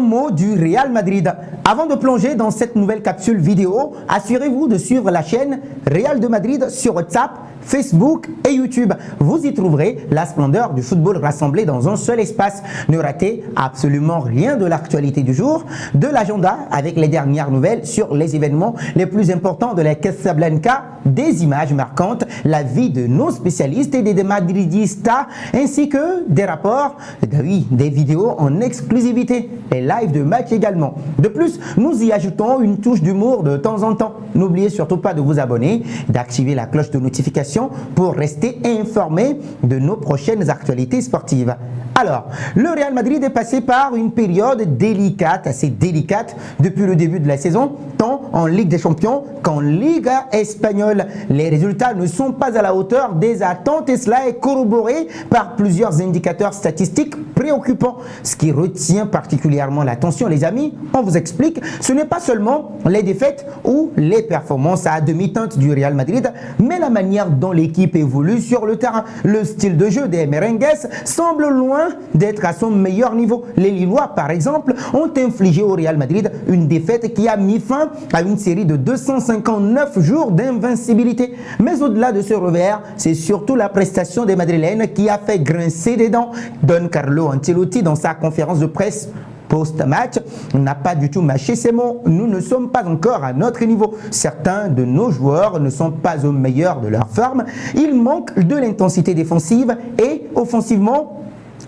Mot du Real Madrid. Avant de plonger dans cette nouvelle capsule vidéo, assurez-vous de suivre la chaîne Real de Madrid sur WhatsApp, Facebook et YouTube. Vous y trouverez la splendeur du football rassemblé dans un seul espace. Ne ratez absolument rien de l'actualité du jour, de l'agenda avec les dernières nouvelles sur les événements les plus importants de la Casablanca, des images marquantes, la vie de nos spécialistes et des madridistas, ainsi que des rapports, des vidéos en exclusivité, les lives de match également. De plus, nous y ajoutons une touche d'humour de temps en temps. N'oubliez surtout pas de vous abonner, d'activer la cloche de notification pour rester informé de nos prochaines actualités sportives. Alors, le Real Madrid est passé par une période délicate, assez délicate, depuis le début de la saison, tant en Ligue des Champions qu'en Liga espagnole. Les résultats ne sont pas à la hauteur des attentes et cela est corroboré par plusieurs indicateurs statistiques préoccupants. Ce qui retient particulièrement l'attention, les amis, on vous explique, ce n'est pas seulement les défaites ou les performances à demi-teinte du Real Madrid, mais la manière dont l'équipe évolue sur le terrain. Le style de jeu des merengues semble loin d'être à son meilleur niveau. Les Lillois, par exemple, ont infligé au Real Madrid une défaite qui a mis fin à une série de 259 jours d'invincibilité. Mais au-delà de ce revers, c'est surtout la prestation des Madrilènes qui a fait grincer des dents. Don Carlo Ancelotti, dans sa conférence de presse post-match, n'a pas du tout mâché ses mots. Nous ne sommes pas encore à notre niveau. Certains de nos joueurs ne sont pas au meilleur de leur forme. Il manque de l'intensité défensive et offensivement,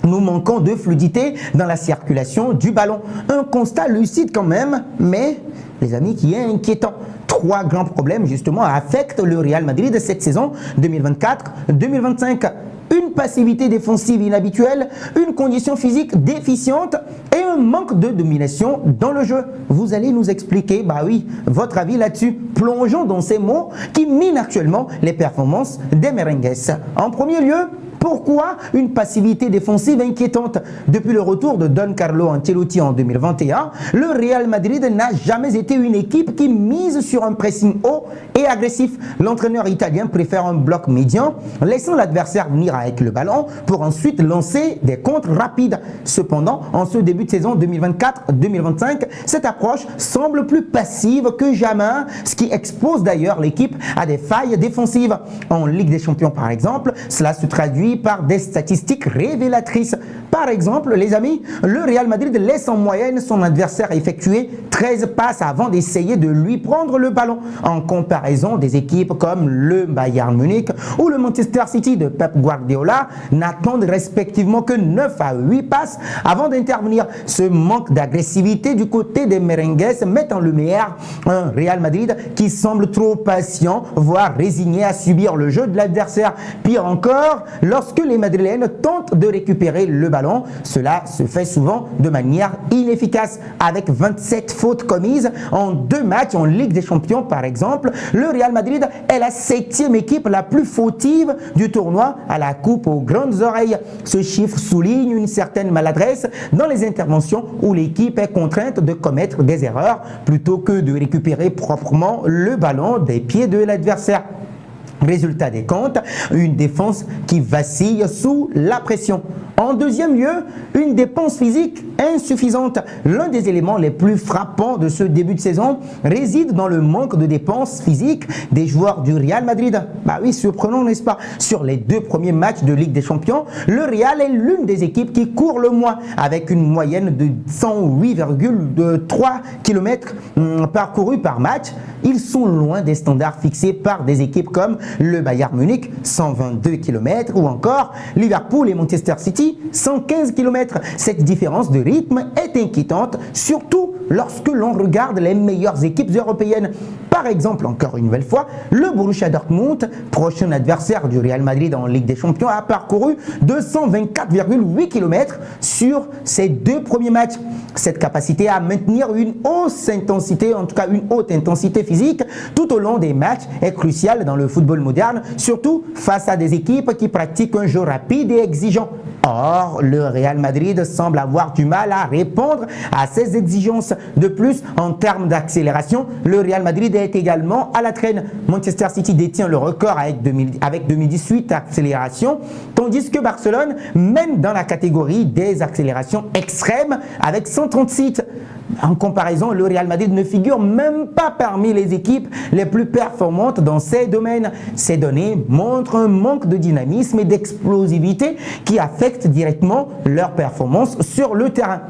nous manquons de fluidité dans la circulation du ballon. Un constat lucide quand même, mais les amis, qui est inquiétant. Trois grands problèmes justement affectent le Real Madrid cette saison 2024-2025. Une passivité défensive inhabituelle, une condition physique déficiente et un manque de domination dans le jeu. Vous allez nous expliquer, votre avis là-dessus. Plongeons dans ces mots qui minent actuellement les performances des merengues. En premier lieu, pourquoi une passivité défensive inquiétante? Depuis le retour de Don Carlo Ancelotti en 2021, le Real Madrid n'a jamais été une équipe qui mise sur un pressing haut et agressif. L'entraîneur italien préfère un bloc médian, laissant l'adversaire venir avec le ballon pour ensuite lancer des contres rapides. Cependant, en ce début de saison 2024-2025, cette approche semble plus passive que jamais, ce qui expose d'ailleurs l'équipe à des failles défensives. En Ligue des Champions par exemple, cela se traduit par des statistiques révélatrices. Par exemple, les amis, le Real Madrid laisse en moyenne son adversaire effectuer 13 passes avant d'essayer de lui prendre le ballon. En comparaison, des équipes comme le Bayern Munich ou le Manchester City de Pep Guardiola n'attendent respectivement que 9 à 8 passes avant d'intervenir. Ce manque d'agressivité du côté des merengues met en lumière un Real Madrid qui semble trop patient, voire résigné à subir le jeu de l'adversaire. Pire encore, lorsque les Madrilènes tentent de récupérer le ballon, cela se fait souvent de manière inefficace. Avec 27 fautes commises en 2 matchs en Ligue des Champions par exemple, le Real Madrid est la 7e équipe la plus fautive du tournoi à la coupe aux grandes oreilles. Ce chiffre souligne une certaine maladresse dans les interventions où l'équipe est contrainte de commettre des erreurs plutôt que de récupérer proprement le ballon des pieds de l'adversaire. Résultat des comptes, une défense qui vacille sous la pression. En deuxième lieu, une dépense physique insuffisante. L'un des éléments les plus frappants de ce début de saison réside dans le manque de dépenses physiques des joueurs du Real Madrid. Surprenant, n'est-ce pas? Sur les 2 premiers matchs de Ligue des Champions, le Real est l'une des équipes qui court le moins, avec une moyenne de 108,3 km parcourus par match. Ils sont loin des standards fixés par des équipes comme le Bayern Munich, 122 km, ou encore Liverpool et Manchester City, 115 km. Cette différence de rythme est inquiétante, surtout lorsque l'on regarde les meilleures équipes européennes. Par exemple, encore une nouvelle fois, le Borussia Dortmund, prochain adversaire du Real Madrid en Ligue des Champions, a parcouru 224,8 km sur ses 2 premiers matchs. Cette capacité à maintenir une haute intensité physique tout au long des matchs est cruciale dans le football moderne, surtout face à des équipes qui pratiquent un jeu rapide et exigeant. Or, le Real Madrid semble avoir du mal à répondre à ces exigences. De plus, en termes d'accélération, le Real Madrid est également à la traîne. Manchester City détient le record avec 2018 accélérations, tandis que Barcelone mène dans la catégorie des accélérations extrêmes avec 136. En comparaison, le Real Madrid ne figure même pas parmi les équipes les plus performantes dans ces domaines. Ces données montrent un manque de dynamisme et d'explosivité qui affecte directement leur performance sur le terrain.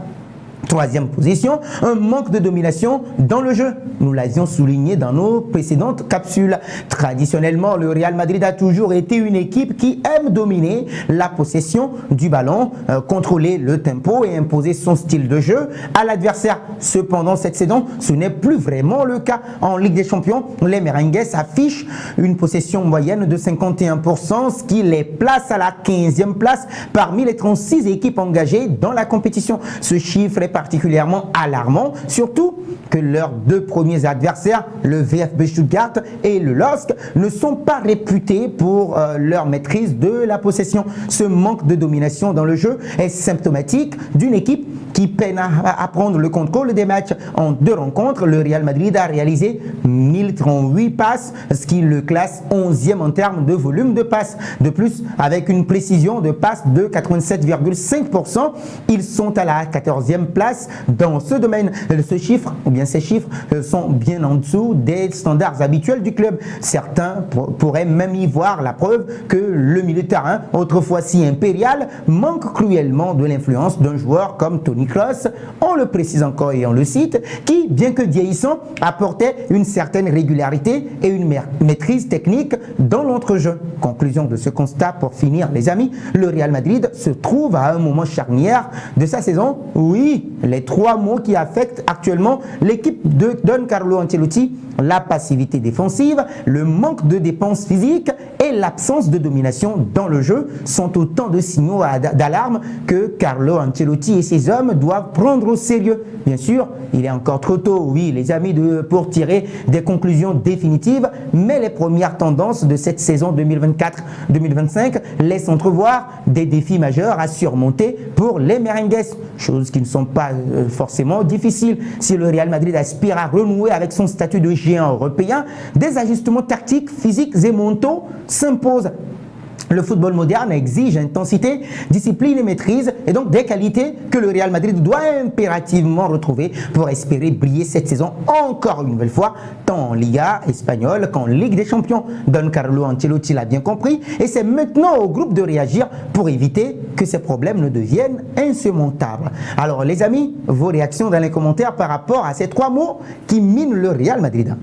Troisième position, un manque de domination dans le jeu. Nous l'avions souligné dans nos précédentes capsules. Traditionnellement, le Real Madrid a toujours été une équipe qui aime dominer la possession du ballon, contrôler le tempo et imposer son style de jeu à l'adversaire. Cependant, cette saison, ce n'est plus vraiment le cas. En Ligue des Champions, les Merengues affichent une possession moyenne de 51%, ce qui les place à la 15e place parmi les 36 équipes engagées dans la compétition. Ce chiffre est particulièrement alarmant, surtout que leurs deux premiers adversaires, le VfB Stuttgart et le LOSC, ne sont pas réputés pour leur maîtrise de la possession. Ce manque de domination dans le jeu est symptomatique d'une équipe qui peine à prendre le contrôle des matchs. En 2 rencontres, le Real Madrid a réalisé 1038 passes, ce qui le classe 11e en termes de volume de passes. De plus, avec une précision de passe de 87,5%, ils sont à la 14e place dans ce domaine. Ces chiffres sont bien en dessous des standards habituels du club. Certains pourraient même y voir la preuve que le milieu de terrain, autrefois si impérial, manque cruellement de l'influence d'un joueur comme Toni Kroos. On le précise encore et on le cite, qui, bien que vieillissant, apportait une certaine régularité et une maîtrise technique dans l'entrejeu. Conclusion de ce constat pour finir, les amis, le Real Madrid se trouve à un moment charnière de sa saison. Oui, les 3 mots qui affectent actuellement l'équipe de Don Carlo Ancelotti, la passivité défensive, le manque de dépenses physiques et l'absence de domination dans le jeu sont autant de signaux d'alarme que Carlo Ancelotti et ses hommes doivent prendre au sérieux. Bien sûr, il est encore trop tôt, oui, les amis, pour tirer des conclusions définitives, mais les premières tendances de cette saison 2024-2025 laissent entrevoir des défis majeurs à surmonter pour les Merengues, choses qui ne sont pas forcément difficiles. Si le Real Madrid aspire à renouer avec son statut de géant européen, des ajustements tactiques, physiques et mentaux s'imposent. Le football moderne exige intensité, discipline et maîtrise, et donc des qualités que le Real Madrid doit impérativement retrouver pour espérer briller cette saison encore une nouvelle fois, tant en Liga espagnole qu'en Ligue des Champions. Don Carlo Ancelotti l'a bien compris, et c'est maintenant au groupe de réagir pour éviter que ces problèmes ne deviennent insurmontables. Alors les amis, vos réactions dans les commentaires par rapport à ces 3 mots qui minent le Real Madrid.